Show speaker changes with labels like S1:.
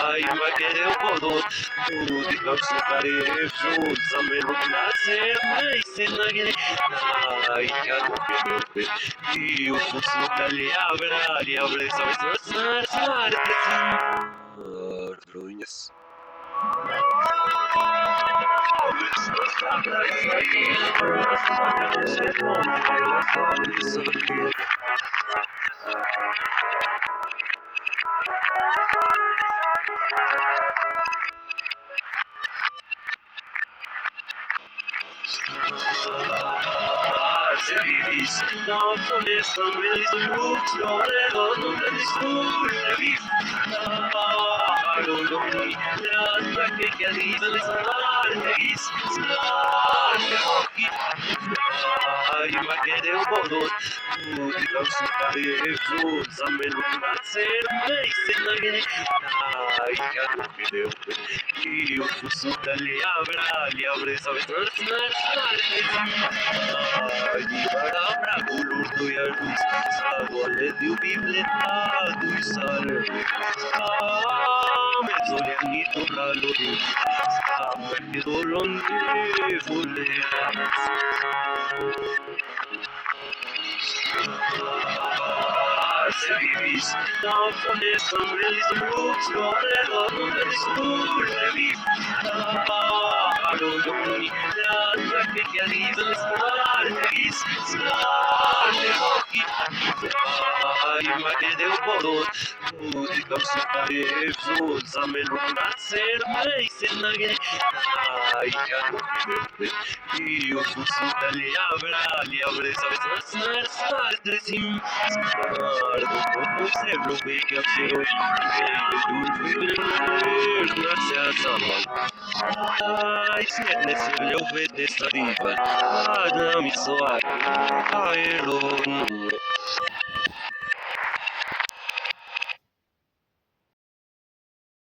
S1: Ai, vai querer o poder, tudo que eu separei juntos, a menos nascer, mas se não querer. Ai, quero que eu e o fosse ali abre, sabe, Argrunhas. Não começam eles muito não eles que Ai, vai querer o bolo, tudo não se parejo, zamelo nascer, mas se não querer. Ai, quero que deu, e o fuso ali abre, sabe, Ai, para bulur do yarus, sagole do bibletado e sare. Mezzolianito braloro, sabe, dolonde, fuleras. Service, now from the sun release the roots, go on the school, heavy. I don't need that, I can get even start, Ai, vai querer o bolo, tudo que eu separei, juntos, a melhor nascer, mas se não querer. Ai, quero ver, e o fosse ali abre, sabe, dresim. Ardo, cérebro, bem que eu sei hoje, graças a Deus. Ai, se é nesse eu vejo dessa riva, não me soar, ai,